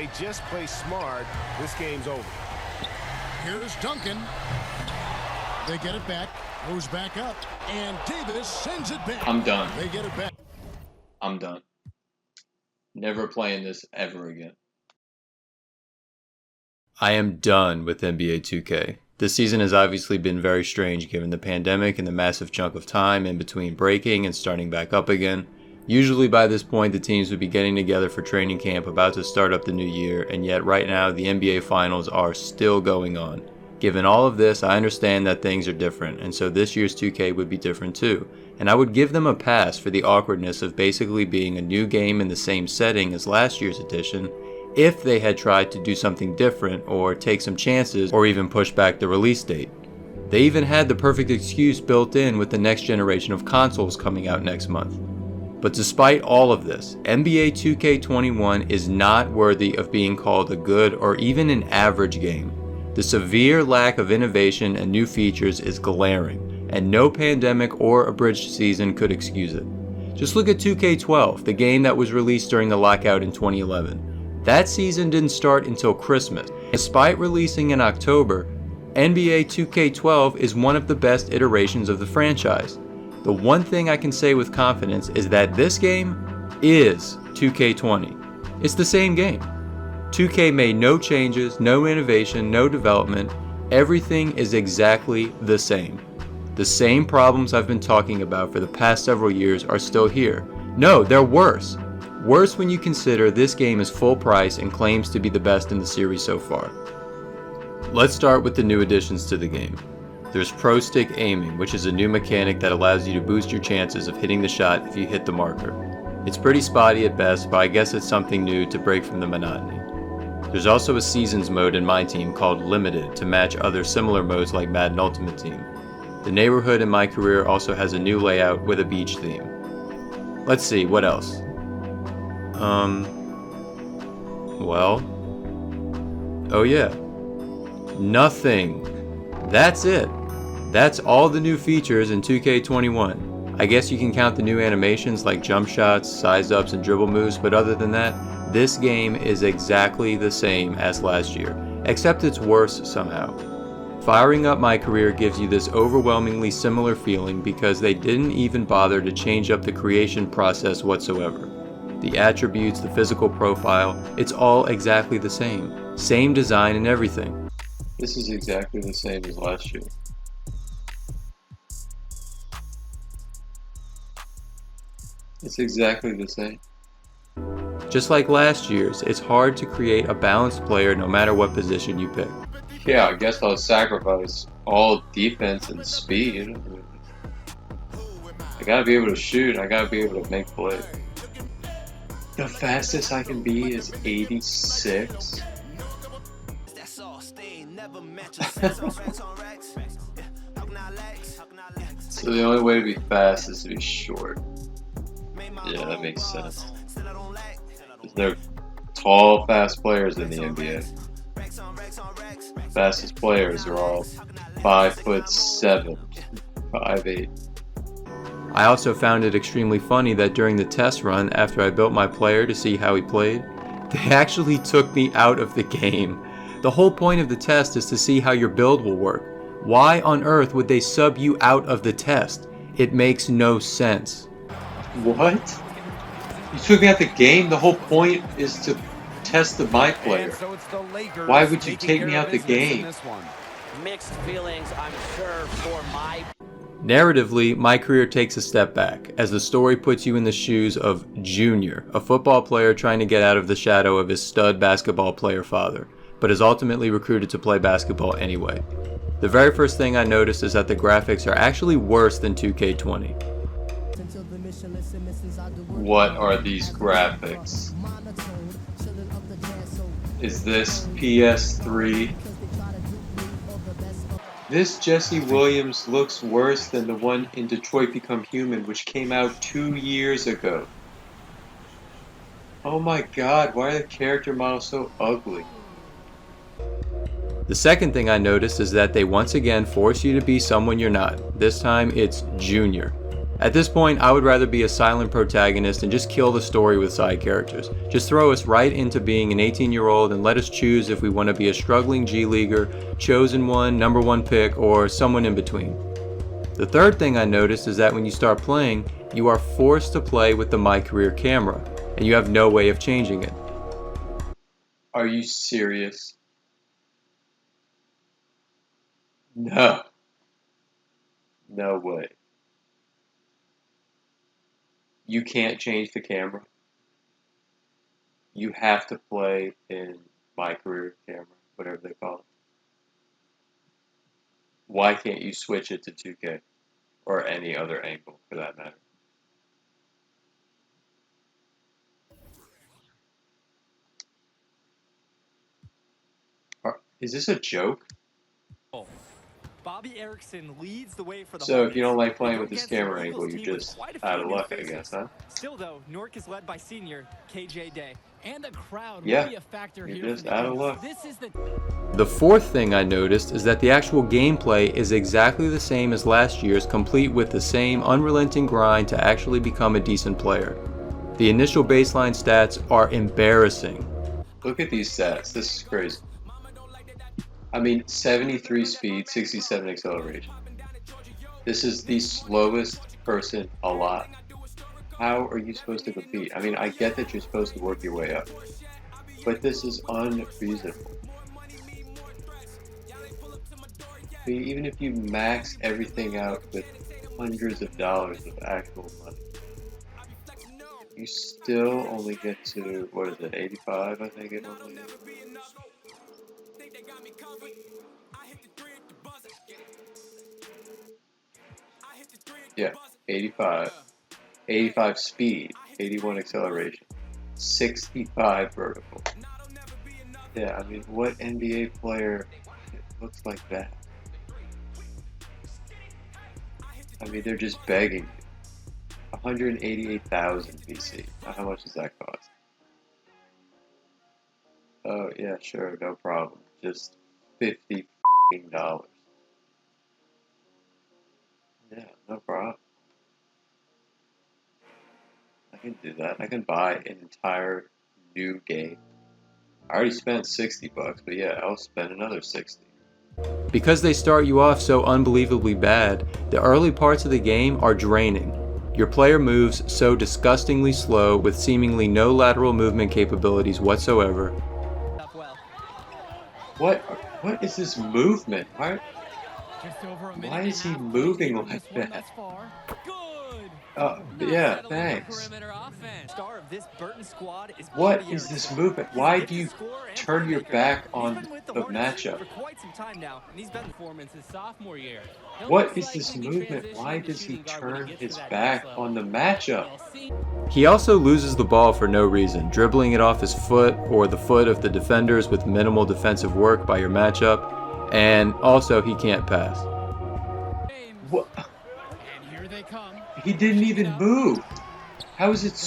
they just play smart, this game's over. Here's Duncan. They get it back. Goes back up. And Davis sends it back. I'm done. They get it back. I'm done. Never playing this ever again. I am done with NBA 2K. This season has obviously been very strange given the pandemic and the massive chunk of time in between breaking and starting back up again. Usually by this point the teams would be getting together for training camp about to start up the new year, and yet right now the NBA finals are still going on. Given all of this, I understand that things are different, and so this year's 2K would be different too. And I would give them a pass for the awkwardness of basically being a new game in the same setting as last year's edition, if they had tried to do something different or take some chances or even push back the release date. They even had the perfect excuse built in with the next generation of consoles coming out next month. But despite all of this, NBA 2K21 is not worthy of being called a good or even an average game. The severe lack of innovation and new features is glaring, and no pandemic or abridged season could excuse it. Just look at 2K12, the game that was released during the lockout in 2011. That season didn't start until Christmas. Despite releasing in October, NBA 2K12 is one of the best iterations of the franchise. The one thing I can say with confidence is that this game is 2K20. It's the same game. 2K made no changes, no innovation, no development. Everything is exactly the same. The same problems I've been talking about for the past several years are still here. No, they're worse. Worse when you consider this game is full price and claims to be the best in the series so far. Let's start with the new additions to the game. There's Pro Stick Aiming, which is a new mechanic that allows you to boost your chances of hitting the shot if you hit the marker. It's pretty spotty at best, but I guess it's something new to break from the monotony. There's also a Seasons mode in MyTeam called Limited to match other similar modes like Madden Ultimate Team. The neighborhood in MyCareer also has a new layout with a beach theme. Let's see, what else? Oh yeah. Nothing. That's it. That's all the new features in 2K21. I guess you can count the new animations like jump shots, size ups, and dribble moves, but other than that, this game is exactly the same as last year, except it's worse somehow. Firing up MyCareer gives you this overwhelmingly similar feeling because they didn't even bother to change up the creation process whatsoever. The attributes, the physical profile, it's all exactly the same. Same design and everything. This is exactly the same as last year. It's exactly the same. Just like last year's, it's hard to create a balanced player no matter what position you pick. Yeah, I guess I'll sacrifice all defense and speed. I gotta be able to shoot, I gotta be able to make plays. The fastest I can be is 86. So the only way to be fast is to be short. Yeah, that makes sense. There are tall, fast players in the NBA. Fastest players are all 5'7", 5'8". I also found it extremely funny that during the test run, after I built my player to see how he played, they actually took me out of the game. The whole point of the test is to see how your build will work. Why on earth would they sub you out of the test? It makes no sense. What? You took me out the game? The whole point is to test my player. Why would you take me out the game? Mixed feelings, I'm sure, for my... Narratively, MyCareer takes a step back, as the story puts you in the shoes of Junior, a football player trying to get out of the shadow of his stud basketball player father, but is ultimately recruited to play basketball anyway. The very first thing I noticed is that the graphics are actually worse than 2K20. What are these graphics? Is this PS3? This Jesse Williams looks worse than the one in Detroit Become Human, which came out 2 years ago. Oh my god, why are the character models so ugly? The second thing I noticed is that they once again force you to be someone you're not. This time it's Junior. At this point, I would rather be a silent protagonist and just kill the story with side characters. Just throw us right into being an 18-year-old and let us choose if we want to be a struggling G-Leaguer, chosen one, number one pick, or someone in between. The third thing I noticed is that when you start playing, you are forced to play with the MyCareer camera, and you have no way of changing it. Are you serious? No. No way. You can't change the camera. You have to play in MyCareer camera, whatever they call it. Why can't you switch it to 2K? Or any other angle, for that matter. Is this a joke? Bobby Erickson leads the way for the So if you don't Hornets. like playing with this camera angle, you're just out of luck, I guess, huh? Still though, Newark is led by senior KJ Day. And the crowd Yeah, will be a factor you're here just for the out of East. luck. This is The fourth thing I noticed is that the actual gameplay is exactly the same as last year's, complete with the same unrelenting grind to actually become a decent player. The initial baseline stats are embarrassing. Look at these stats, this is crazy. I mean, 73 speed, 67 acceleration. This is the slowest person alive. How are you supposed to compete? I mean, I get that you're supposed to work your way up, but this is unreasonable. I mean, even if you max everything out with hundreds of dollars of actual money, you still only get to, what is it, 85, I think it only is. Yeah, 85. 85 speed, 81 acceleration, 65 vertical. Yeah, I mean, what NBA player looks like that? I mean, they're just begging you. 188,000 VC. How much does that cost? Oh, yeah, sure, no problem. Just $50. Yeah, no problem. I can do that. I can buy an entire new game. I already spent $60, but yeah, I'll spend another 60. Because they start you off so unbelievably bad, the early parts of the game are draining. Your player moves so disgustingly slow with seemingly no lateral movement capabilities whatsoever. What is this movement? Why is he moving like that? Yeah, thanks. What is this movement? Why do you turn your back on the matchup? What is this movement? Why does he turn his back on the matchup? He also loses the ball for no reason, dribbling it off his foot or the foot of the defenders with minimal defensive work by your matchup, and also he can't pass. What? He didn't even move. How is it?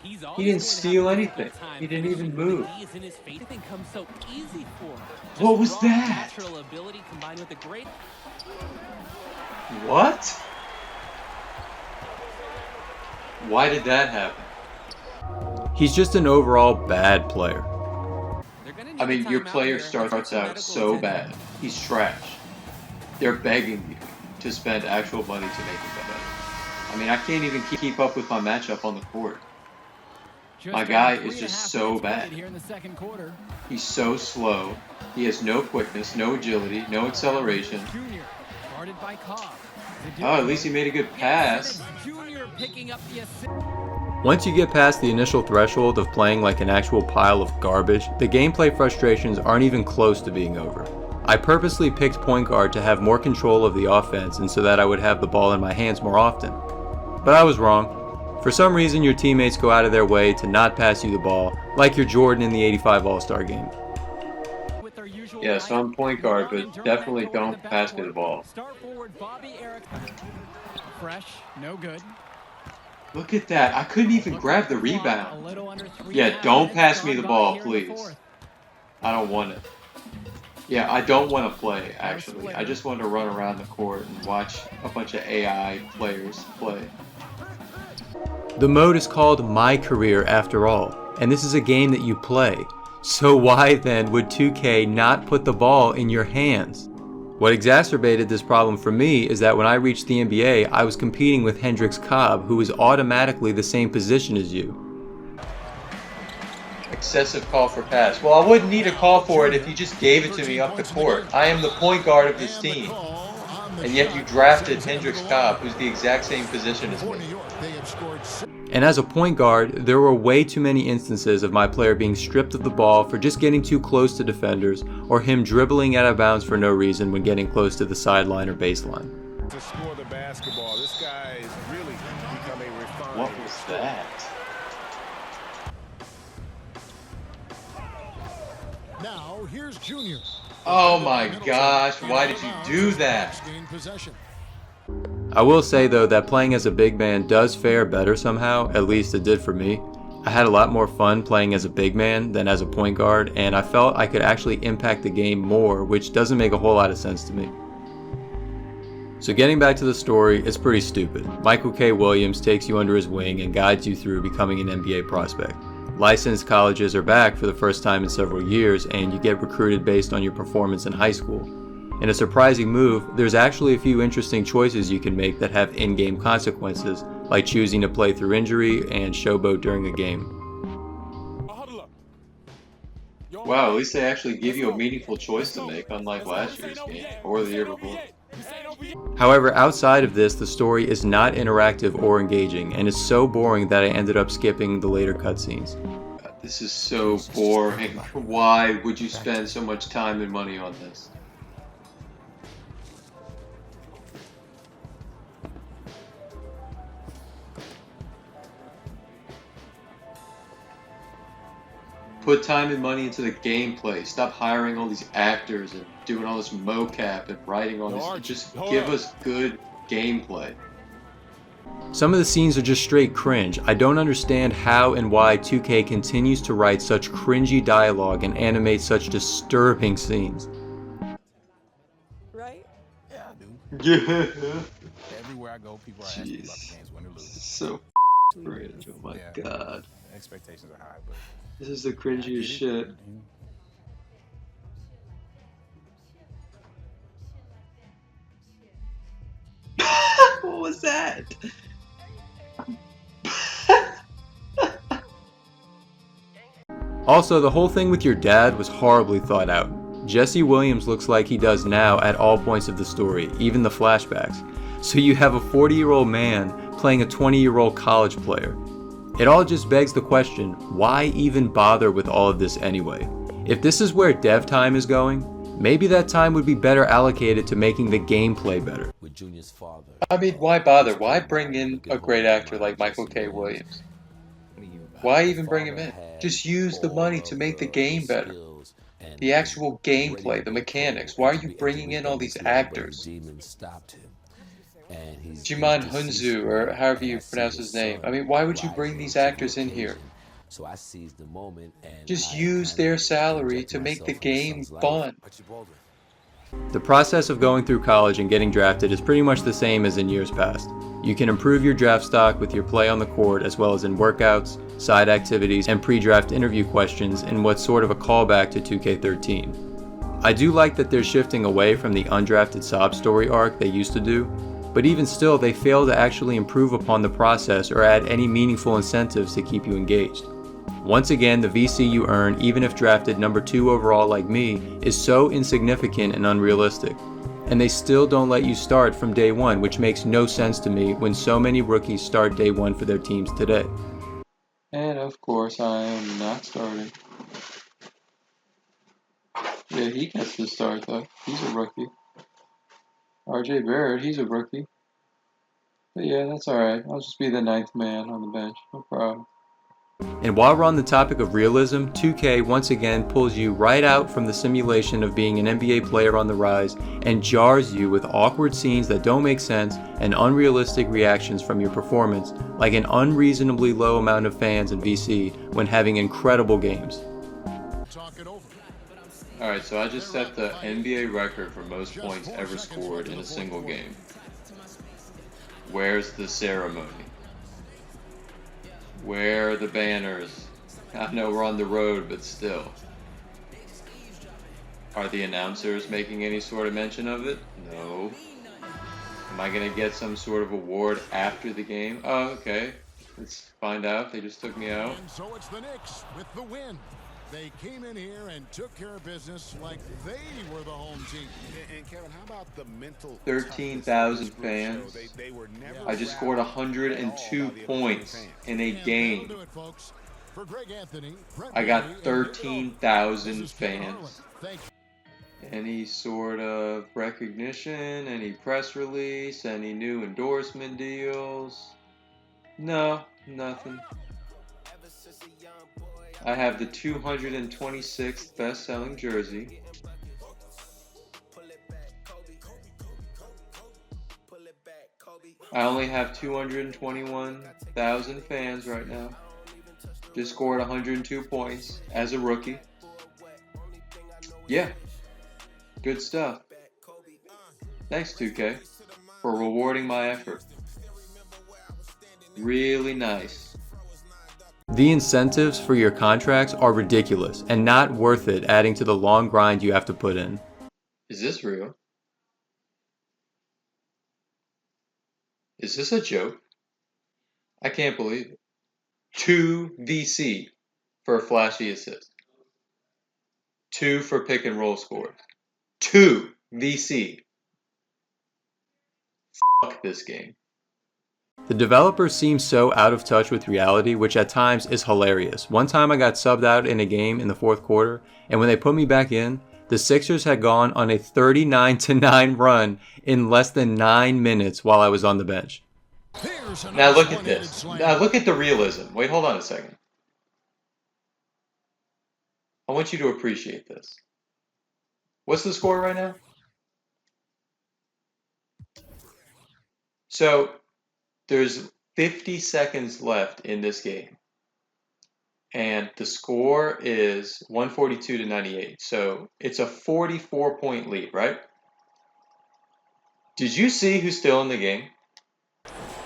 He didn't steal anything. He didn't even move. What was that? What? Why did that happen? He's just an overall bad player. I mean, your player starts out so bad. He's trash. They're begging you to spend actual money to make him better. I mean, I can't even keep up with my matchup on the court. My guy is just so bad. He's so slow. He has no quickness, no agility, no acceleration. Oh, at least he made a good pass. Once you get past the initial threshold of playing like an actual pile of garbage, the gameplay frustrations aren't even close to being over. I purposely picked point guard to have more control of the offense and so that I would have the ball in my hands more often. But I was wrong. For some reason, your teammates go out of their way to not pass you the ball, like your Jordan in the '85 All-Star game. Yeah, so I'm point guard, but definitely don't pass me the ball. Fresh, no good. Look at that. I couldn't even grab the rebound. Yeah, don't pass me the ball, please. I don't want it. Yeah, I don't want to play, actually. I just want to run around the court and watch a bunch of AI players play. The mode is called MyCareer after all, and this is a game that you play. So why then would 2K not put the ball in your hands? What exacerbated this problem for me is that when I reached the NBA, I was competing with Hendrix Cobb, who is automatically the same position as you. Excessive call for pass. Well, I wouldn't need a call for it if you just gave it to me up the court. I am the point guard of this team. And yet you drafted Hendrix Cobb, who's the exact same position as me. And as a point guard, there were way too many instances of my player being stripped of the ball for just getting too close to defenders, or him dribbling out of bounds for no reason when getting close to the sideline or baseline. To score the basketball, this guy is really become a refined. What was that? Now here's Junior. Oh my gosh, why did you do that? I will say though that playing as a big man does fare better somehow, at least it did for me. I had a lot more fun playing as a big man than as a point guard, and I felt I could actually impact the game more, which doesn't make a whole lot of sense to me. So getting back to the story, it's pretty stupid. Michael K. Williams takes you under his wing and guides you through becoming an NBA prospect. Licensed colleges are back for the first time in several years, and you get recruited based on your performance in high school. In a surprising move, there's actually a few interesting choices you can make that have in-game consequences, like choosing to play through injury and showboat during a game. Wow, at least they actually give you a meaningful choice to make, unlike last year's game, or the year before. However, outside of this, the story is not interactive or engaging, and is so boring that I ended up skipping the later cutscenes. This is so boring. Why would you spend so much time and money on this? Put time and money into the gameplay. Stop hiring all these actors and doing all this mocap and writing all this. Just give us good gameplay. Some of the scenes are just straight cringe. I don't understand how and why 2K continues to write such cringy dialogue and animate such disturbing scenes. Right? Yeah, I do. Yeah. Everywhere I go, people are asking about the games win or lose. So cringe. Oh my god. Expectations are high, but This is the cringiest shit. What was that? Also, the whole thing with your dad was horribly thought out. Jesse Williams looks like he does now at all points of the story, even the flashbacks. So you have a 40-year-old man playing a 20-year-old college player. It all just begs the question, why even bother with all of this anyway? If this is where dev time is going, maybe that time would be better allocated to making the gameplay better. With Junior's father. I mean, why bother? Why bring in a great actor like Michael K. Williams? Why even bring him in? Just use the money to make the game better. The actual gameplay, the mechanics. Why are you bringing in all these actors? Jimon Hunzu, or however you pronounce his name. I mean, why would you bring these actors in here? Just use their salary to make the game fun. The process of going through college and getting drafted is pretty much the same as in years past. You can improve your draft stock with your play on the court, as well as in workouts, side activities, and pre-draft interview questions in what's sort of a callback to 2K13. I do like that they're shifting away from the undrafted sob story arc they used to do, but even still they fail to actually improve upon the process or add any meaningful incentives to keep you engaged. Once again, the VC you earn, even if drafted number 2 overall like me, is so insignificant and unrealistic. And they still don't let you start from day 1, which makes no sense to me when so many rookies start day 1 for their teams today. And of course I am not starting. Yeah, he gets to start though. He's a rookie. RJ Barrett, he's a rookie. But yeah, that's alright. I'll just be the 9th man on the bench. No problem. And while we're on the topic of realism, 2K once again pulls you right out from the simulation of being an NBA player on the rise and jars you with awkward scenes that don't make sense and unrealistic reactions from your performance, like an unreasonably low amount of fans in VC when having incredible games. Alright, so I just set the NBA record for most points ever scored in a single game. Where's the ceremony? Where are the banners? I know we're on the road, but still. Are the announcers making any sort of mention of it? No. Am I gonna get some sort of award after the game? Oh, okay. Let's find out. They just took me out. And so it's the Knicks with the win. They came in here and took care of business like they were the home team. And Kevin, how about the mental 13,000 fans. They were never I just scored 102 points in a game. Do it, folks. For Greg Anthony, I got 13,000 fans. Thank you. Any sort of recognition, any press release, any new endorsement deals? No, nothing. I have the 226th best-selling jersey. I only have 221,000 fans right now. Just scored 102 points as a rookie. Yeah, good stuff. Thanks, 2K, for rewarding my effort. Really nice. The incentives for your contracts are ridiculous and not worth it, adding to the long grind you have to put in. Is this real? Is this a joke? I can't believe it. 2 VC for a flashy assist. 2 for pick and roll scores. 2 VC. Fuck this game. The developers seem so out of touch with reality, which at times is hilarious. One time I got subbed out in a game in the fourth quarter, and when they put me back in, the Sixers had gone on a 39-9 run in less than 9 minutes while I was on the bench. Now look at this. Now look at the realism. Wait, hold on a second. I want you to appreciate this. What's the score right now? So, there's 50 seconds left in this game. And the score is 142-98. So, it's a 44-point lead, right? Did you see who's still in the game?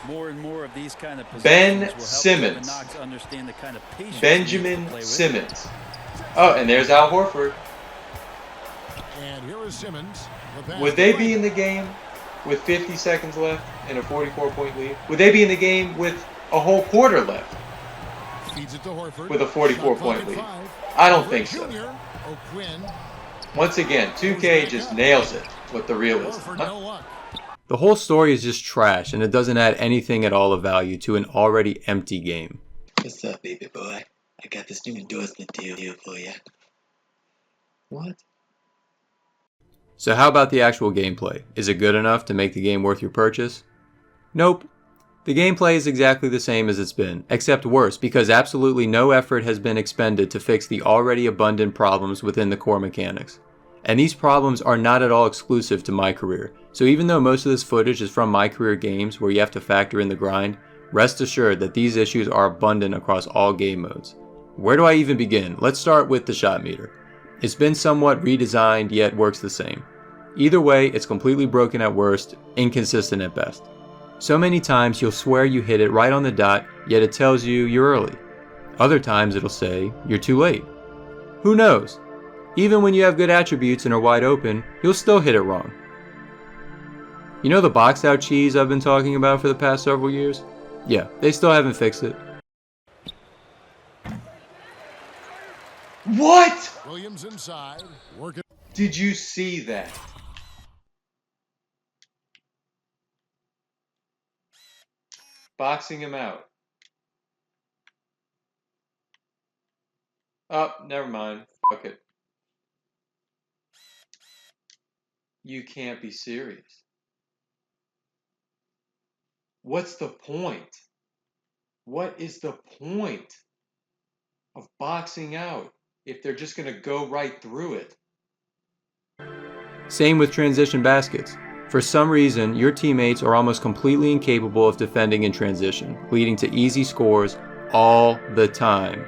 More and more of these kind of Ben Simmons. Understand the kind of Benjamin Simmons. Oh, and there's Al Horford. And here is Simmons. Would they be in the game with 50 seconds left and a 44-point lead? Would they be in the game with a whole quarter left Feeds it to Horford. with a 44-point lead? I don't think so. Once again, 2K just nails it with the realism. The whole story is just trash, and it doesn't add anything at all of value to an already empty game. What's up, baby boy? I got this new endorsement deal for you. What? So how about the actual gameplay? Is it good enough to make the game worth your purchase? Nope. The gameplay is exactly the same as it's been, except worse because absolutely no effort has been expended to fix the already abundant problems within the core mechanics. And these problems are not at all exclusive to MyCareer, so even though most of this footage is from MyCareer games where you have to factor in the grind, rest assured that these issues are abundant across all game modes. Where do I even begin? Let's start with the shot meter. It's been somewhat redesigned, yet works the same. Either way, it's completely broken at worst, inconsistent at best. So many times you'll swear you hit it right on the dot, yet it tells you you're early. Other times it'll say you're too late. Who knows? Even when you have good attributes and are wide open, you'll still hit it wrong. You know the Boxout Cheese I've been talking about for the past several years? Yeah, they still haven't fixed it. What? Williams inside. Working. Did you see that? Boxing him out. Oh, never mind. Fuck it. You can't be serious. What's the point? What is the point of boxing out if they're just going to go right through it? Same with transition baskets. For some reason, your teammates are almost completely incapable of defending in transition, leading to easy scores all the time.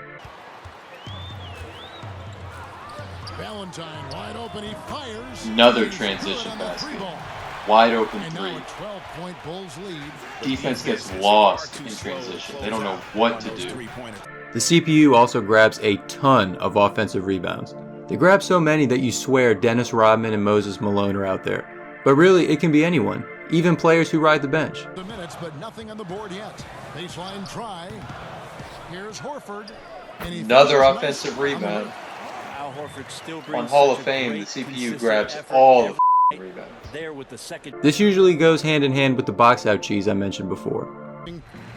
Valentine wide open, he fires. Another He's transition good on the basket. three ball. Wide open And now three. a 12-point Bulls lead. Defense gets lost in transition. They don't know what to do. The CPU also grabs a ton of offensive rebounds. They grab so many that you swear Dennis Rodman and Moses Malone are out there. But really, it can be anyone, even players who ride the bench. The minutes, but nothing on the board yet. Baseline try. Here's Horford. And he Another finishes offensive nice on the rebound. rim. Al Horford still On brings Hall such of a Fame, the great, CPU consistent grabs effort all every the rebounds. there with the second. This usually goes hand in hand with the Boxout Cheese I mentioned before.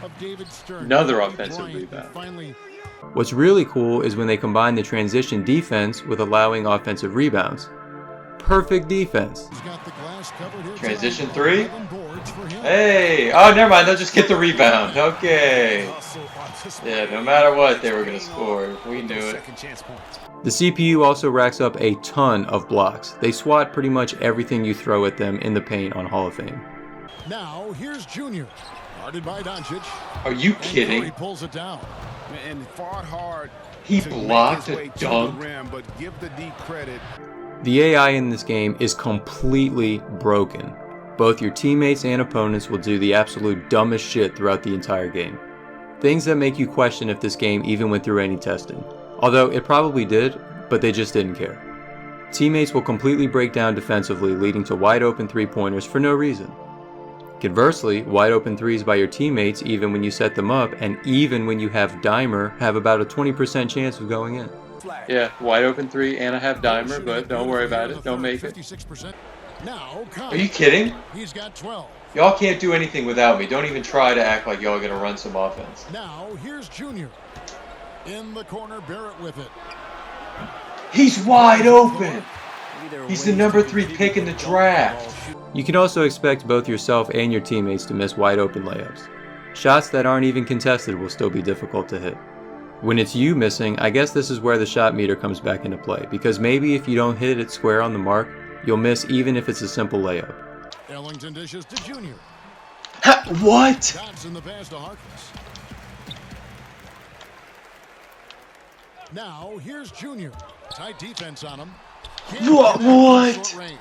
Of David Stern. Another Kobe offensive Bryant, rebound. and finally, What's really cool is when they combine the transition defense with allowing offensive rebounds. Perfect defense. he's got the glass covered here Transition tonight. three. 11 boards for him. Hey! Oh, never mind. They'll just get the rebound. Okay. Yeah, no matter what, they were going to score. We knew it. The CPU also racks up a ton of blocks. They swat pretty much everything you throw at them in the paint on Hall of Fame. Now here's Junior, guarded by Doncic. Are you And Curry kidding? pulls it down. And fought hard. He to make blocked his a way to the dunk. rim, but give the D credit. The AI in this game is completely broken. Both your teammates and opponents will do the absolute dumbest shit throughout the entire game. Things that make you question if this game even went through any testing. Although it probably did, but they just didn't care. Teammates will completely break down defensively, leading to wide open three-pointers for no reason. Conversely, wide open threes by your teammates, even when you set them up, and even when you have Dimer, have about a 20% chance of going in. Yeah, wide open three, and I have Dimer, but don't worry about it. Don't make it. 56%. Now, Are you kidding? He's got 12. Y'all can't do anything without me. Don't even try to act like y'all are gonna run some offense. Now here's Junior. In the corner, Barrett with it. He's wide open! He's the number 3 pick in the draft. You can also expect both yourself and your teammates to miss wide open layups. Shots that aren't even contested will still be difficult to hit. When it's you missing, I guess this is where the shot meter comes back into play, because maybe if you don't hit it square on the mark, you'll miss even if it's a simple layup. Ellington dishes to Junior. What? Dodson the pass to Harkless. Now here's Junior. Tight defense on him. What? Short range.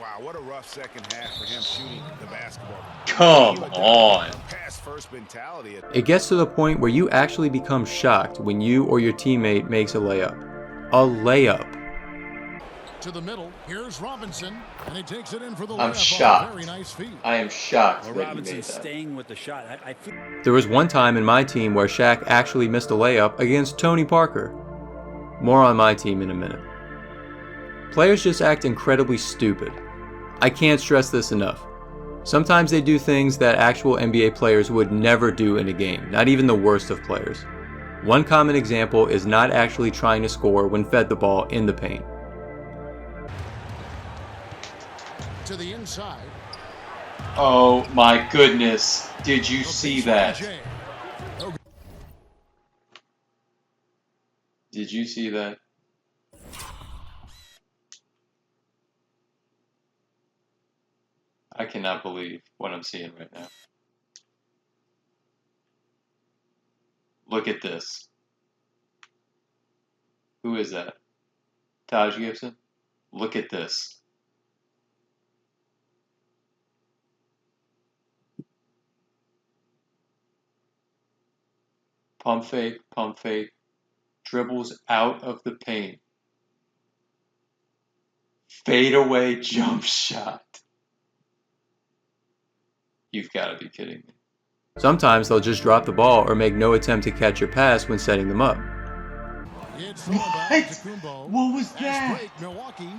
Wow, what a rough second half for him shooting the basketball. Come on. Pass first mentality. It gets to the point where you actually become shocked when you or your teammate makes a layup. A layup. To the middle, here's Robinson, and he takes it in for the I'm layup. shocked. Very nice feed. I am shocked Well, that you Robinson made that. staying with the shot. I feel There was one time in my team where Shaq actually missed a layup against Tony Parker. More on my team in a minute. Players just act incredibly stupid. I can't stress this enough. Sometimes they do things that actual NBA players would never do in a game, not even the worst of players. One common example is not actually trying to score when fed the ball in the paint. To the inside. Oh my goodness, did you see that? Did you see that? I cannot believe what I'm seeing right now. Look at this. Who is that? Taj Gibson? Look at this. Pump fake, dribbles out of the paint. Fadeaway jump shot. You've got to be kidding me. Sometimes they'll just drop the ball or make no attempt to catch your pass when setting them up. What? What was that? Milwaukee.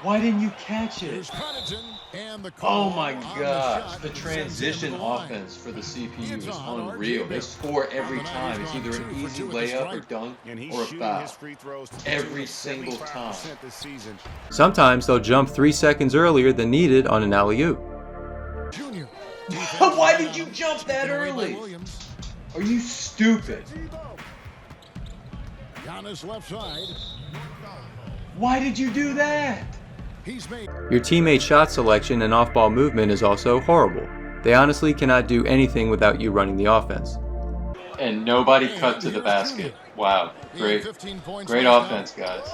Why didn't you catch it? Here's Connaughton, and the Oh call my on gosh, shot the sends transition him to the line. offense for the CPU It's is on unreal. RJ They score every On the night, time. he's It's either gone an 2 for easy 2 at the layup or stripe. dunk And he's or a shooting foul. his free throws to Every the single 75% time. this season. Sometimes they'll jump 3 seconds earlier than needed on an alley-oop. Junior. Why did you jump that Taken away by early? Williams. Are you stupid? Giannis left side. Why did you do that? He's made. Your teammate's shot selection and off-ball movement is also horrible. They honestly cannot do anything without you running the offense. And nobody cut to the basket. Wow, He had great 15 points great last offense, guys.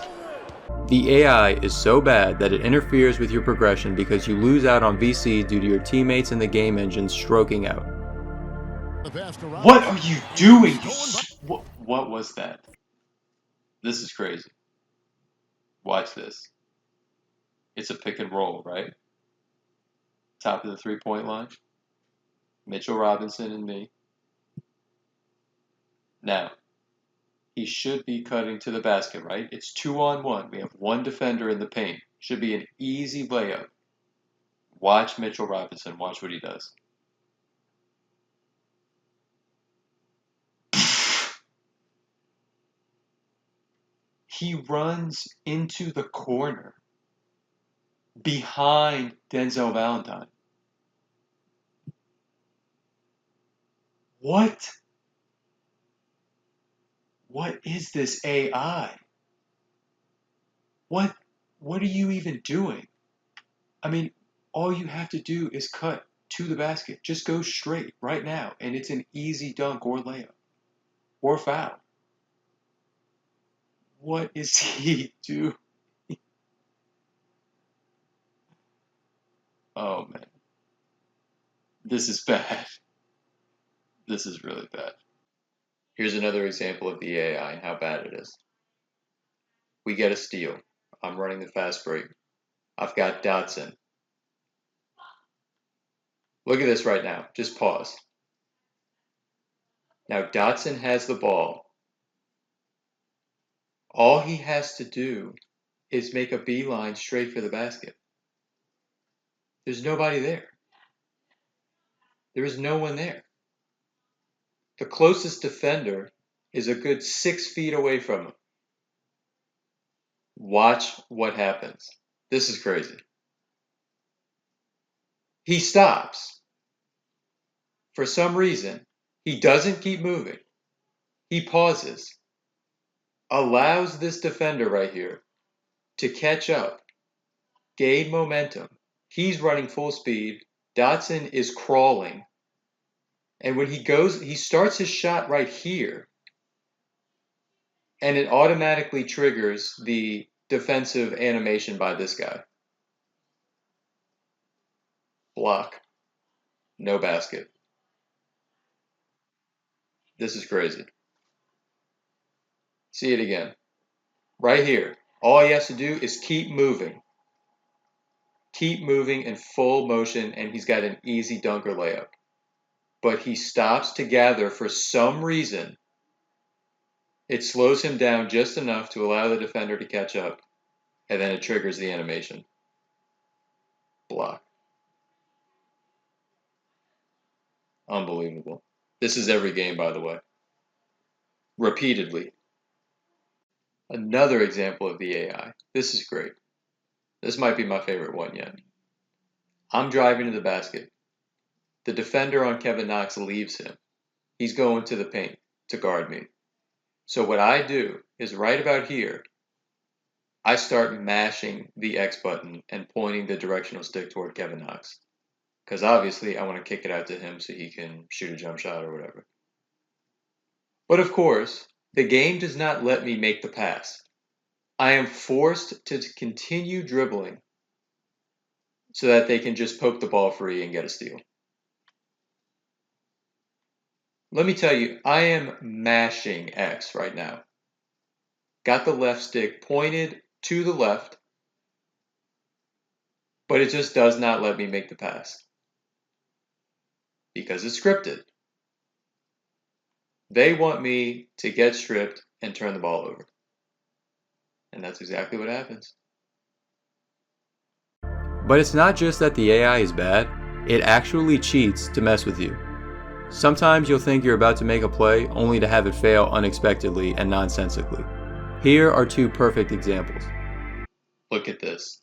The AI is so bad that it interferes with your progression because you lose out on VC due to your teammates in the game engine stroking out. What are you doing? What was that? This is crazy. Watch this. It's a pick and roll, right? Top of the 3-point line. Mitchell Robinson and me. Now, he should be cutting to the basket, right? It's 2-on-1. We have one defender in the paint. Should be an easy layup. Watch Mitchell Robinson. Watch what he does. He runs into the corner behind Denzel Valentine. What? What is this AI? What are you even doing? I mean, all you have to do is cut to the basket. Just go straight right now, and it's an easy dunk or layup or foul. What is he doing? Oh, man. This is bad. This is really bad. Here's another example of the AI and how bad it is. We get a steal. I'm running the fast break. I've got Dotson. Look at this right now. Just pause. Now Dotson has the ball. All he has to do is make a beeline straight for the basket. There's nobody there. There is no one there. The closest defender is a good 6 feet away from him. Watch what happens. This is crazy. He stops. For some reason, he doesn't keep moving. He pauses. Allows this defender right here to catch up, gain momentum. He's running full speed. Dotson is crawling. And when he starts his shot right here, and it automatically triggers the defensive animation by this guy. Block. No basket. This is crazy. See it again. Right here. All he has to do is keep moving. Keep moving in full motion, and he's got an easy dunk or layup. But he stops to gather for some reason. It slows him down just enough to allow the defender to catch up, and then it triggers the animation. Block. Unbelievable. This is every game, by the way. Repeatedly. Another example of the AI. This is great. This might be my favorite one yet. I'm driving to the basket. The defender on Kevin Knox leaves him. He's going to the paint to guard me. So what I do is right about here, I start mashing the X button and pointing the directional stick toward Kevin Knox. Because obviously I want to kick it out to him so he can shoot a jump shot or whatever. But of course, the game does not let me make the pass. I am forced to continue dribbling so that they can just poke the ball free and get a steal. Let me tell you, I am mashing X right now. Got the left stick pointed to the left, but it just does not let me make the pass. Because it's scripted. They want me to get stripped and turn the ball over. And that's exactly what happens. But it's not just that the AI is bad, it actually cheats to mess with you. Sometimes you'll think you're about to make a play only to have it fail unexpectedly and nonsensically. Here are 2 perfect examples. Look at this.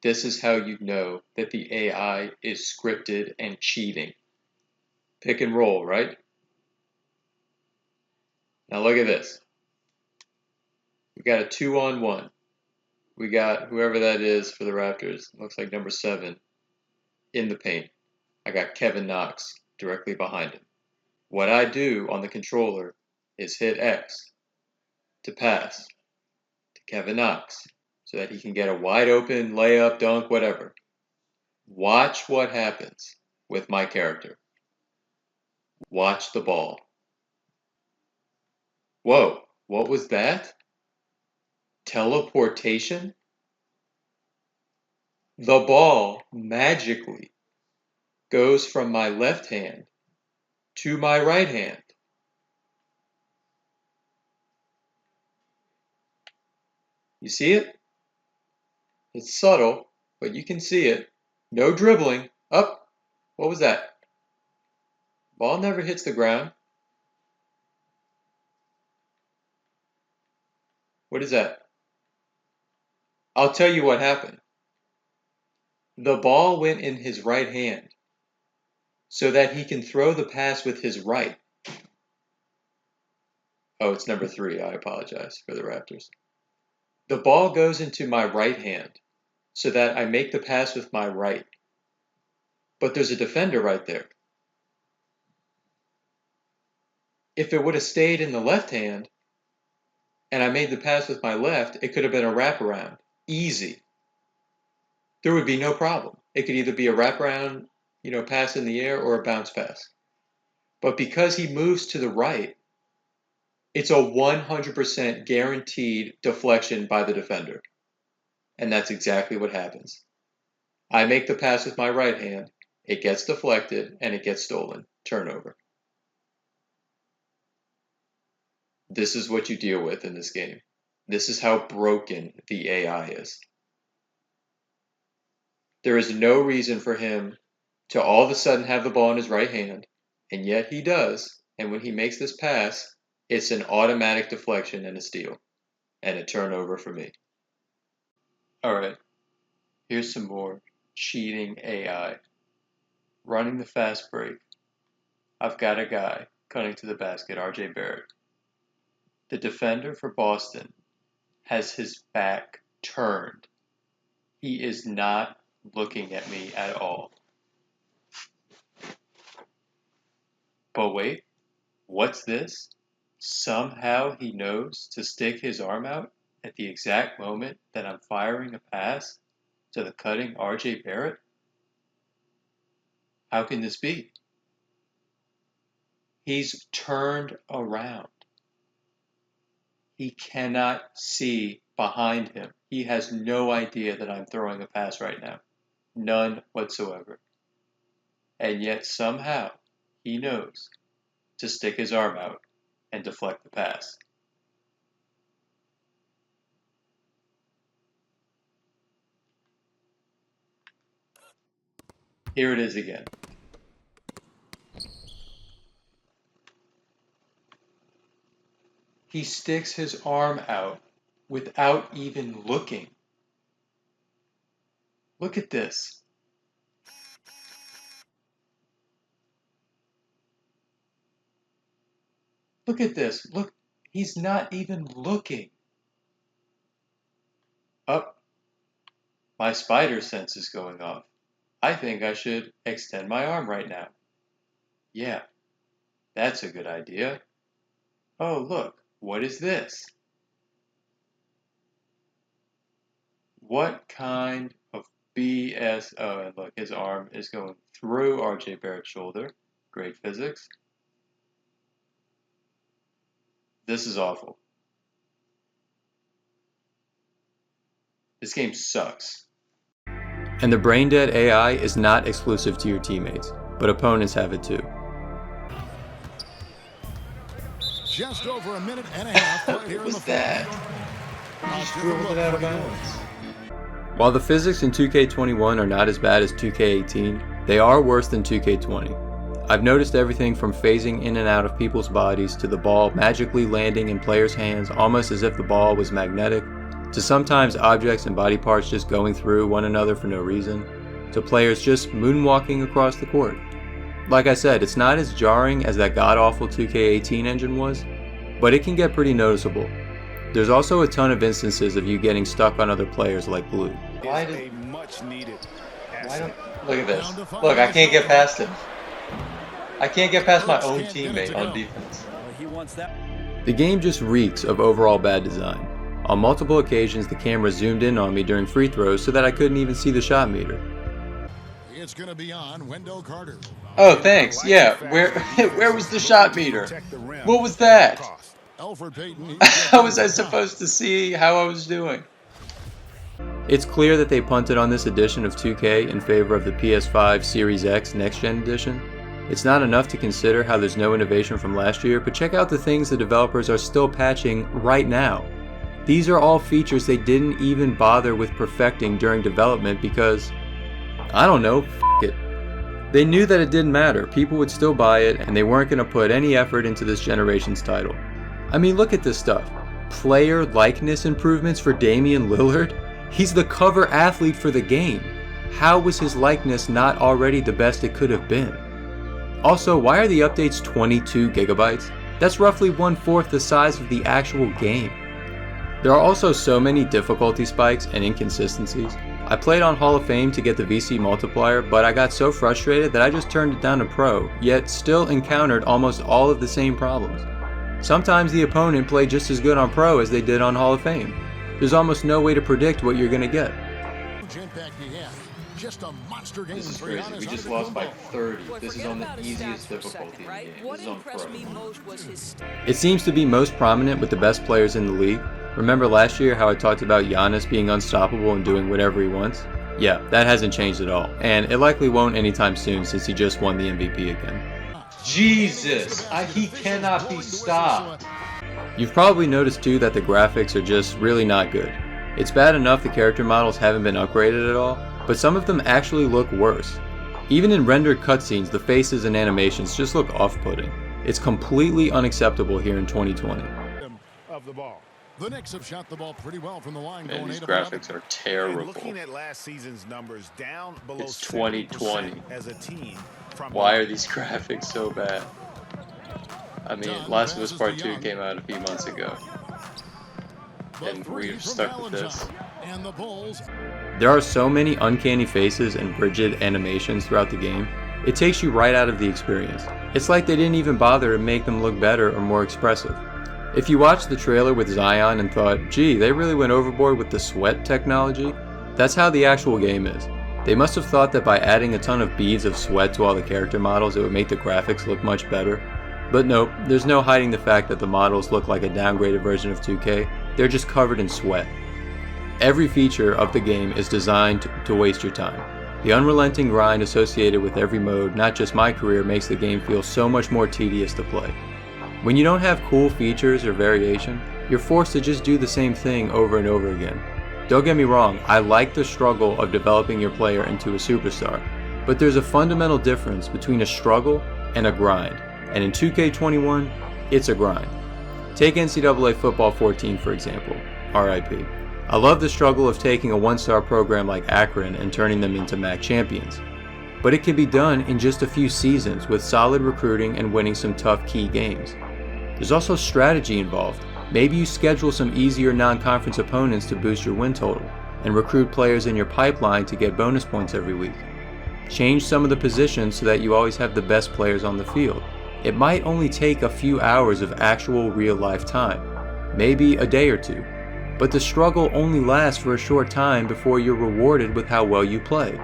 This is how you know that the AI is scripted and cheating. Pick and roll, right? Now look at this. We got a 2-on-1. We got whoever that is for the Raptors. Looks like number 7 in the paint. I got Kevin Knox directly behind him. What I do on the controller is hit X to pass to Kevin Knox, so that he can get a wide open layup, dunk, whatever. Watch what happens with my character. Watch the ball. Whoa, what was that? Teleportation? The ball magically goes from my left hand to my right hand. You see it? It's subtle, but you can see it. No dribbling. Up. What was that? Ball never hits the ground. What is that? I'll tell you what happened. The ball went in his right hand so that he can throw the pass with his right. Oh, it's number 3. I apologize for the Raptors. The ball goes into my right hand so that I make the pass with my right. But there's a defender right there. If it would have stayed in the left hand and I made the pass with my left, it could have been a wraparound. Easy. There would be no problem. It could either be a wraparound, pass in the air or a bounce pass. But because he moves to the right, it's a 100% guaranteed deflection by the defender. And that's exactly what happens. I make the pass with my right hand, it gets deflected, and it gets stolen. Turnover. This is what you deal with in this game. This is how broken the AI is. There is no reason for him to all of a sudden have the ball in his right hand, and yet he does, and when he makes this pass, it's an automatic deflection and a steal, and a turnover for me. Alright, here's some more cheating AI. Running the fast break. I've got a guy cutting to the basket, RJ Barrett. The defender for Boston has his back turned. He is not looking at me at all. But wait, what's this? Somehow he knows to stick his arm out at the exact moment that I'm firing a pass to the cutting RJ Barrett? How can this be? He's turned around. He cannot see behind him. He has no idea that I'm throwing a pass right now. None whatsoever. And yet somehow he knows to stick his arm out and deflect the pass. Here it is again. He sticks his arm out without even looking. Look at this. Look at this. Look, he's not even looking. Up. My spider sense is going off. I think I should extend my arm right now. Yeah, that's a good idea. Oh, look, what is this? What kind of BS? Oh, and look, his arm is going through RJ Barrett's shoulder. Great physics. This is awful. This game sucks. And the brain-dead AI is not exclusive to your teammates, but opponents have it too. Just over a minute and a half right here in the that? Dribbled it out of bounds. While the physics in 2K21 are not as bad as 2K18, they are worse than 2K20. I've noticed everything from phasing in and out of people's bodies to the ball magically landing in players' hands almost as if the ball was magnetic, to sometimes objects and body parts just going through one another for no reason, to players just moonwalking across the court. Like I said, it's not as jarring as that god-awful 2K18 engine was, but it can get pretty noticeable. There's also a ton of instances of you getting stuck on other players like Blue. Why a much needed asset. Look at this. Look, I can't get past him. I can't get past my own teammate on defense. He wants that. The game just reeks of overall bad design. On multiple occasions, the camera zoomed in on me during free throws so that I couldn't even see the shot meter. It's going to be on Wendell Carter. Oh, thanks. Yeah, where was the shot meter? What was that? Alfred Payton. How was I supposed to see how I was doing? It's clear that they punted on this edition of 2K in favor of the PS5 Series X Next Gen Edition. It's not enough to consider how there's no innovation from last year, but check out the things the developers are still patching right now. These are all features they didn't even bother with perfecting during development because, I don't know, f*** it. They knew that it didn't matter, people would still buy it, and they weren't going to put any effort into this generation's title. I mean, look at this stuff. Player likeness improvements for Damian Lillard? He's the cover athlete for the game. How was his likeness not already the best it could have been? Also, why are the updates 22 gigabytes? That's roughly 1/4 the size of the actual game. There are also so many difficulty spikes and inconsistencies. I played on Hall of Fame to get the VC multiplier, but I got so frustrated that I just turned it down to Pro, yet still encountered almost all of the same problems. Sometimes the opponent played just as good on Pro as they did on Hall of Fame. There's almost no way to predict what you're going to get. Just a monster game. This is crazy. We just lost by 30. This is on the easiest difficulty in the game. This is on Pro. It seems to be most prominent with the best players in the league. Remember last year how I talked about Giannis being unstoppable and doing whatever he wants? Yeah, that hasn't changed at all. And it likely won't anytime soon since he just won the MVP again. Jesus! He cannot be stopped! You've probably noticed too that the graphics are just really not good. It's bad enough the character models haven't been upgraded at all, but some of them actually look worse. Even in rendered cutscenes, the faces and animations just look off-putting. It's completely unacceptable here in 2020. Of the ball. The Knicks have shot the ball pretty well from the line. Man, these graphics are terrible. Looking at last season's numbers, down below It's 2020. as a team. Why are these graphics so bad? I mean, Last of Us Part 2 came out a few months ago, and we're stuck with this. There are so many uncanny faces and rigid animations throughout the game, it takes you right out of the experience. It's like they didn't even bother to make them look better or more expressive. If you watched the trailer with Zion and thought, gee, they really went overboard with the sweat technology, that's how the actual game is. They must have thought that by adding a ton of beads of sweat to all the character models it would make the graphics look much better. But nope, there's no hiding the fact that the models look like a downgraded version of 2K, they're just covered in sweat. Every feature of the game is designed to waste your time. The unrelenting grind associated with every mode, not just MyCareer, makes the game feel so much more tedious to play. When you don't have cool features or variation, you're forced to just do the same thing over and over again. Don't get me wrong, I like the struggle of developing your player into a superstar, but there's a fundamental difference between a struggle and a grind, and in 2K21, it's a grind. Take NCAA Football 14 for example, RIP. I love the struggle of taking a one-star program like Akron and turning them into MAC champions. But it can be done in just a few seasons with solid recruiting and winning some tough key games. There's also strategy involved. Maybe you schedule some easier non-conference opponents to boost your win total, and recruit players in your pipeline to get bonus points every week. Change some of the positions so that you always have the best players on the field. It might only take a few hours of actual real-life time, maybe a day or two, but the struggle only lasts for a short time before you're rewarded with how well you play.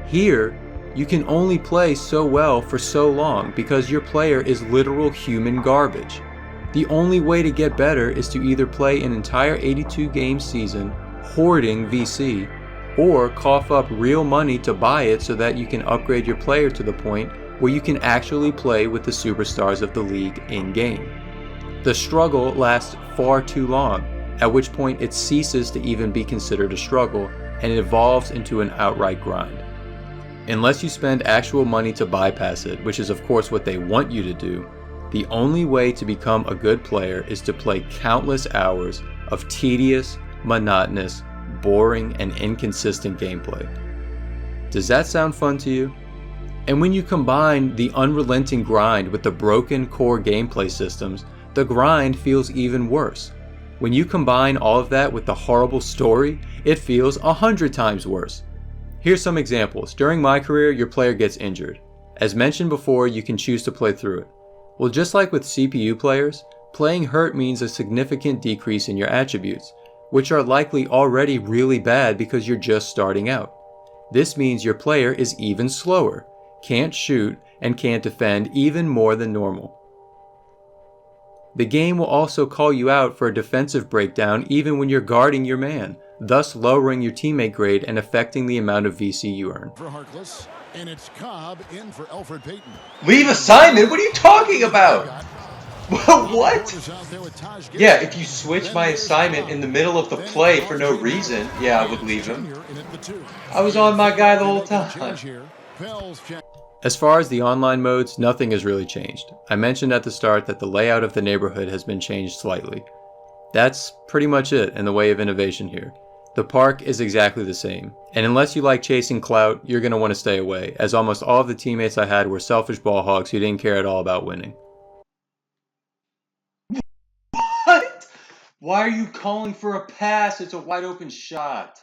Here, you can only play so well for so long because your player is literal human garbage. The only way to get better is to either play an entire 82 game season hoarding VC, or cough up real money to buy it so that you can upgrade your player to the point where you can actually play with the superstars of the league in-game. The struggle lasts far too long, at which point it ceases to even be considered a struggle and it evolves into an outright grind. Unless you spend actual money to bypass it, which is of course what they want you to do, the only way to become a good player is to play countless hours of tedious, monotonous, boring, and inconsistent gameplay. Does that sound fun to you? And when you combine the unrelenting grind with the broken core gameplay systems, the grind feels even worse. When you combine all of that with the horrible story, it feels 100 times worse. Here's some examples. During MyCareer, your player gets injured. As mentioned before, you can choose to play through it. Well, just like with CPU players, Playing hurt means a significant decrease in your attributes, which are likely already really bad because you're just starting out. This means your player is even slower, can't shoot, and can't defend even more than normal. The game will also call you out for a defensive breakdown even when you're guarding your man, thus lowering your teammate grade and affecting the amount of VC you earn. For Harkless, and it's Cobb in for Alfred Payton. Leave assignment? What are you talking about? What? Yeah, if you switch my assignment in the middle of the play for no reason, yeah, I would leave him. I was on my guy the whole time. As far as the online modes, nothing has really changed. I mentioned at the start that the layout of the neighborhood has been changed slightly. That's pretty much it in the way of innovation here. The park is exactly the same, and unless you like chasing clout, you're going to want to stay away, as almost all of the teammates I had were selfish ball hogs who didn't care at all about winning. What? Why are you calling for a pass? It's a wide open shot.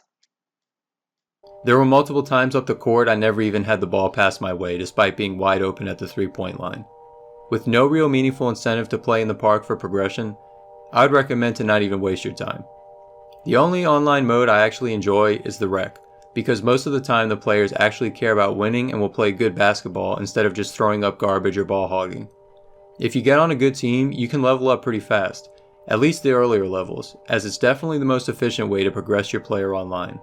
There were multiple times up the court I never even had the ball pass my way despite being wide open at the 3-point line. With no real meaningful incentive to play in the park for progression, I would recommend to not even waste your time. The only online mode I actually enjoy is the rec, because most of the time the players actually care about winning and will play good basketball instead of just throwing up garbage or ball hogging. If you get on a good team, you can level up pretty fast, at least the earlier levels, as it's definitely the most efficient way to progress your player online.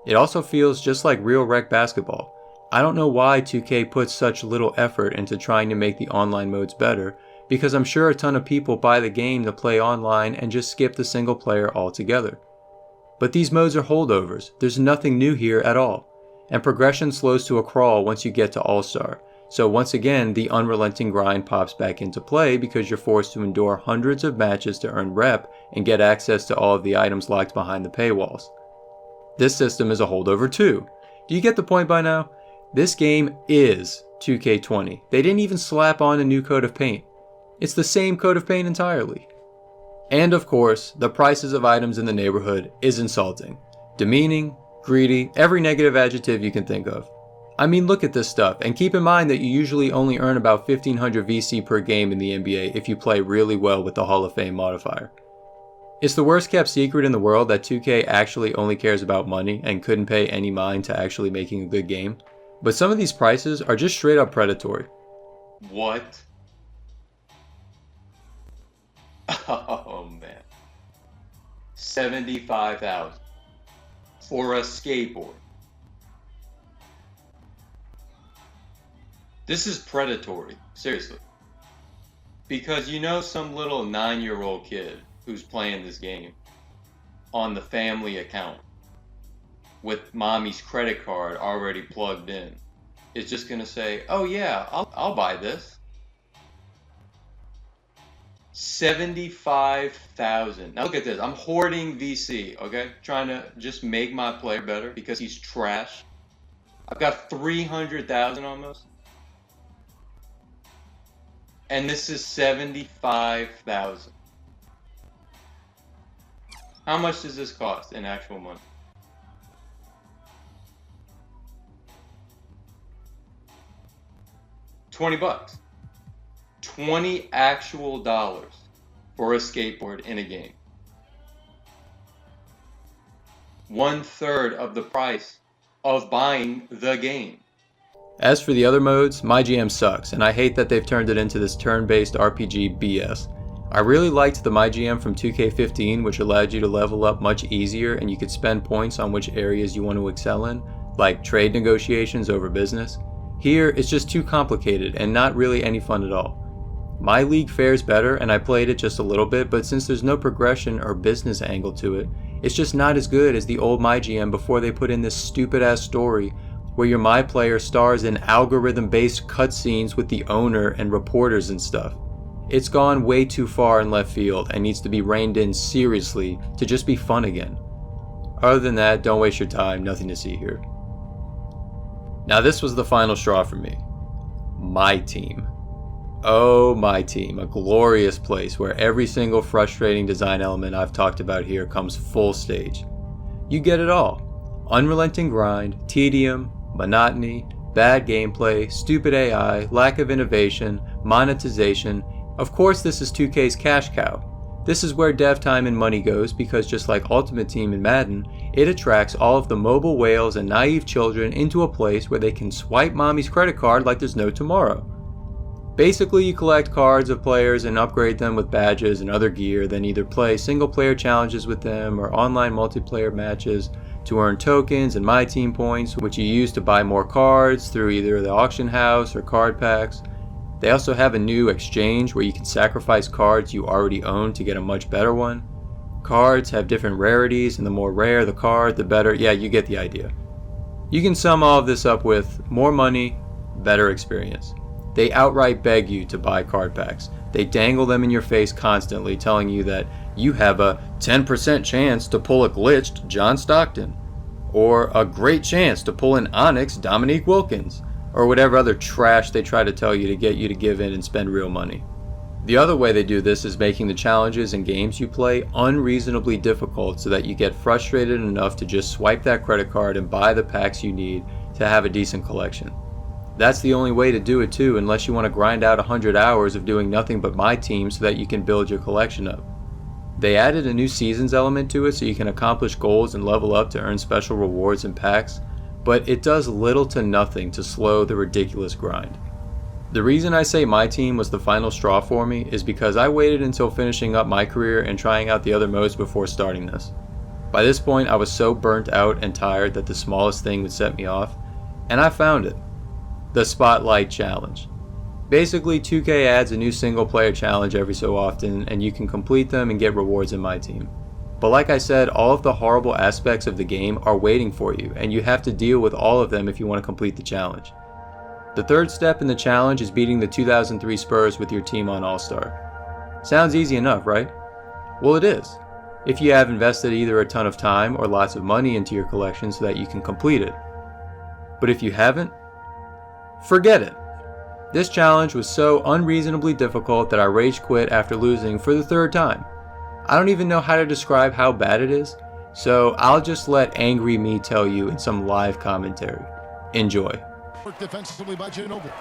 It also feels just like real rec basketball. I don't know why 2K puts such little effort into trying to make the online modes better, because I'm sure a ton of people buy the game to play online and just skip the single player altogether. But these modes are holdovers, there's nothing new here at all, and progression slows to a crawl once you get to All-Star, so once again the unrelenting grind pops back into play because you're forced to endure hundreds of matches to earn rep and get access to all of the items locked behind the paywalls. This system is a holdover too. Do you get the point by now? This game is 2K20. They didn't even slap on a new coat of paint. It's the same coat of paint entirely. And of course, the prices of items in the neighborhood is insulting. Demeaning, greedy, every negative adjective you can think of. I mean, look at this stuff, and keep in mind that you usually only earn about 1500 VC per game in the NBA if you play really well with the Hall of Fame modifier. It's the worst kept secret in the world that 2K actually only cares about money and couldn't pay any mind to actually making a good game. But some of these prices are just straight up predatory. What? Oh man. 75,000 for a skateboard. This is predatory, seriously. Because you know some little 9-year-old kid who's playing this game on the family account with mommy's credit card already plugged in is just gonna say, oh yeah, I'll buy this. 75,000. Now look at this, I'm hoarding VC, okay? Trying to just make my player better because he's trash. I've got 300,000 almost. And this is 75,000. How much does this cost in actual money? $20. 20 actual dollars for a skateboard in a game. 1/3 of the price of buying the game. As for the other modes, MyGm sucks, and I hate that they've turned it into this turn-based RPG BS. I really liked the MyGm from 2K15, which allowed you to level up much easier and you could spend points on which areas you want to excel in, like trade negotiations over business. Here, it's just too complicated and not really any fun at all. MyLeague fares better, and I played it just a little bit, but since there's no progression or business angle to it, it's just not as good as the old MyGm before they put in this stupid-ass story where your MyPlayer stars in algorithm-based cutscenes with the owner and reporters and stuff. It's gone way too far in left field and needs to be reined in seriously to just be fun again. Other than that, don't waste your time, nothing to see here. Now this was the final straw for me. MyTeam. Oh, MyTeam, a glorious place where every single frustrating design element I've talked about here comes full stage. You get it all. Unrelenting grind, tedium, monotony, bad gameplay, stupid AI, lack of innovation, monetization, Of course, this is 2K's cash cow. This is where dev time and money goes because just like Ultimate Team and Madden, it attracts all of the mobile whales and naive children into a place where they can swipe mommy's credit card like there's no tomorrow. Basically, you collect cards of players and upgrade them with badges and other gear, then either play single player challenges with them or online multiplayer matches to earn tokens and MyTeam points, which you use to buy more cards through either the auction house or card packs. They also have a new exchange where you can sacrifice cards you already own to get a much better one. Cards have different rarities, and the more rare the card, the better. Yeah, you get the idea. You can sum all of this up with more money, better experience. They outright beg you to buy card packs. They dangle them in your face constantly, telling you that you have a 10% chance to pull a glitched John Stockton, or a great chance to pull an Onyx Dominique Wilkins, or whatever other trash they try to tell you to get you to give in and spend real money. The other way they do this is making the challenges and games you play unreasonably difficult so that you get frustrated enough to just swipe that credit card and buy the packs you need to have a decent collection. That's the only way to do it too, unless you want to grind out 100 hours of doing nothing but MyTeam so that you can build your collection up. They added a new seasons element to it so you can accomplish goals and level up to earn special rewards and packs, but it does little to nothing to slow the ridiculous grind. The reason I say MyTeam was the final straw for me is because I waited until finishing up MyCareer and trying out the other modes before starting this. By this point I was so burnt out and tired that the smallest thing would set me off, and I found it. The Spotlight Challenge. Basically, 2K adds a new single player challenge every so often and you can complete them and get rewards in MyTeam. But like I said, all of the horrible aspects of the game are waiting for you and you have to deal with all of them if you want to complete the challenge. The third step in the challenge is beating the 2003 Spurs with your team on All-Star. Sounds easy enough, right? Well, it is, if you have invested either a ton of time or lots of money into your collection so that you can complete it. But if you haven't, forget it. This challenge was so unreasonably difficult that I rage quit after losing for the third time. I don't even know how to describe how bad it is, so I'll just let angry me tell you in some live commentary. Enjoy. Defensively by Ginobili.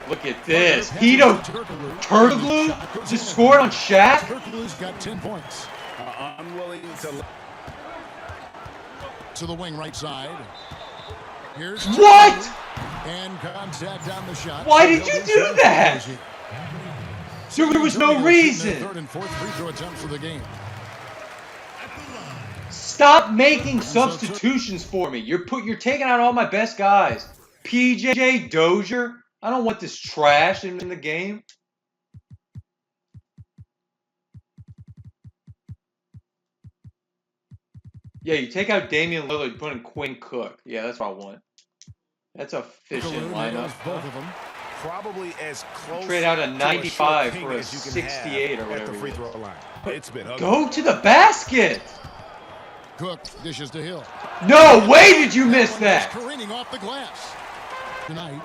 Look at this. Hito Turkoglu just scored on Shaq. Turkoglu's got 10 points. Unwilling to the wing right side. Here's What? And contact on the shot. Why did you do that? There was no reason. Third and fourth free throw attempt for the game. Stop making substitutions for me. You're taking out all my best guys. PJ Dozier. I don't want this trash in the game. Yeah, you take out Damian Lillard, you put in Quinn Cook. Yeah, that's what I want. That's a efficient lineup. Both of them. probably as close. Trade out a to 95 short for a as you can 68 or have at the whatever. free throw line. It's been ugly. Go to the basket. Cook dishes to Hill. No way did you miss that. Careening off the glass. Tonight.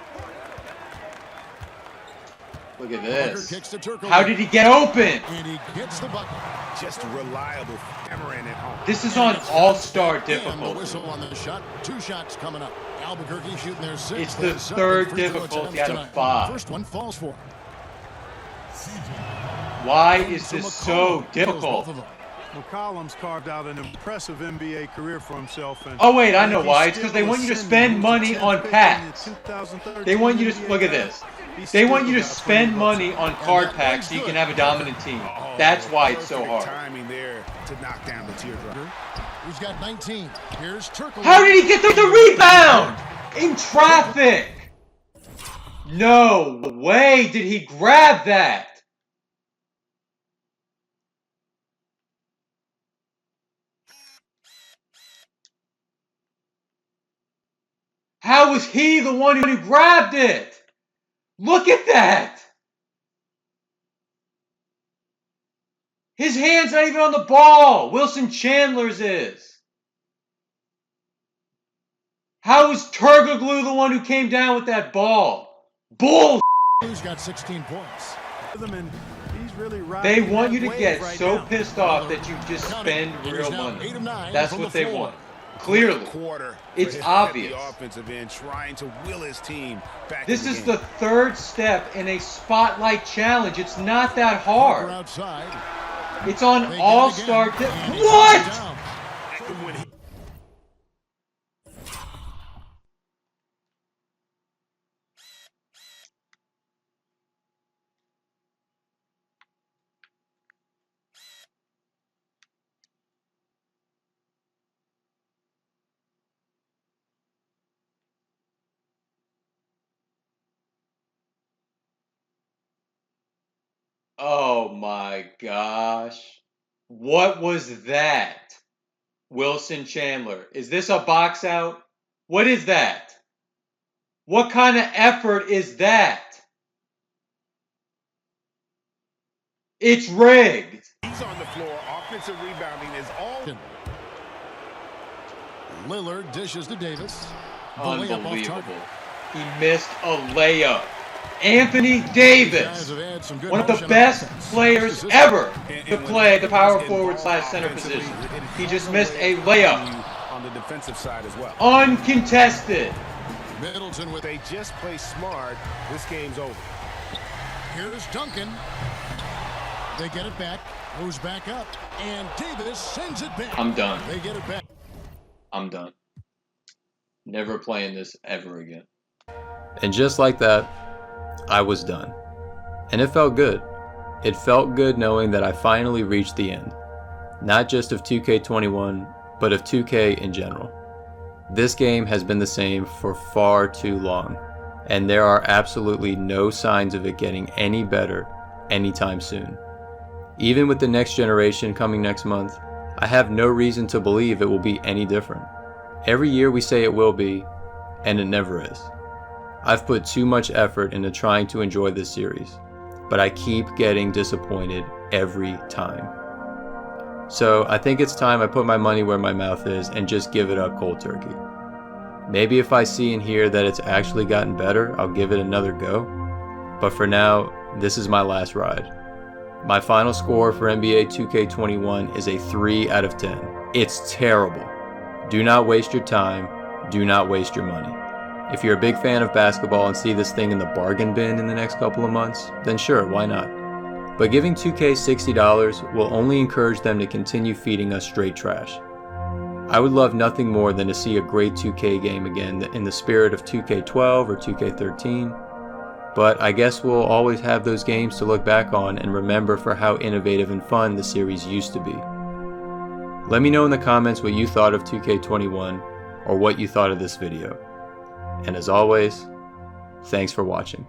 Look at this. Kicks to Turkoglu. How did he get open? And he gets the bucket. Just reliable hammering it home. This is on all-star And the difficulty. whistle on the shot. 2 shots coming up. Albuquerque shooting their 6th. It's the and 7th third free throw difficulty attempts out of tonight. 5. First one falls for. Why is this so Both difficult? of them. McCollum's carved out an impressive NBA career for himself. And Oh wait, I know why. It's because they want you to spend money on packs. They want you to, look at this. They want you to spend money on card packs so you can have a dominant team. That's why it's so hard. Timing there to knock down the teardrop. He's got 19. Here's Turkoglu. How did he get the rebound? In traffic. No way did he grab that. How was he the one who grabbed it? Look at that. His hand's not even on the ball. Wilson Chandler's is. How was Turkoglu the one who came down with that ball? Bull. He's got 16 points. They want you to get so pissed off that you just spend real money. That's what they want. Clearly. Quarter. It's for his obvious. The offensive end trying to will his team back. This in is game. the third step in a spotlight challenge. It's not that Parker hard. outside. It's on They all-star. get it again, and he What? puts it down. When he- Oh my gosh. What was that? Wilson Chandler. Is this a box out? What is that? What kind of effort is that? It's rigged. He's on the floor. Offensive rebounding is all. Lillard dishes to Davis. The layup off Unbelievable. target. He missed a layup. Anthony Davis, one of the best players ever to play the power forward / center position. He just missed a layup. On the defensive side as well. Uncontested. Middleton with They just play smart. This game's over. here's Duncan. They get it back. Goes back up. And Davis sends it back. I'm done. They get it back. I'm done. Never playing this ever again. And just like that, I was done. And it felt good. It felt good knowing that I finally reached the end. Not just of 2K21, but of 2K in general. This game has been the same for far too long, and there are absolutely no signs of it getting any better anytime soon. Even with the next generation coming next month, I have no reason to believe it will be any different. Every year we say it will be, and it never is. I've put too much effort into trying to enjoy this series, but I keep getting disappointed every time. So I think it's time I put my money where my mouth is and just give it up cold turkey. Maybe if I see and hear that it's actually gotten better, I'll give it another go. But for now, this is my last ride. My final score for NBA 2K21 is a 3 out of 10. It's terrible. Do not waste your time. Do not waste your money. If you're a big fan of basketball and see this thing in the bargain bin in the next couple of months, then sure, why not? But giving 2K $60 will only encourage them to continue feeding us straight trash. I would love nothing more than to see a great 2K game again in the spirit of 2K12 or 2K13. But I guess we'll always have those games to look back on and remember for how innovative and fun the series used to be. Let me know in the comments what you thought of 2K21 or what you thought of this video. And as always, thanks for watching.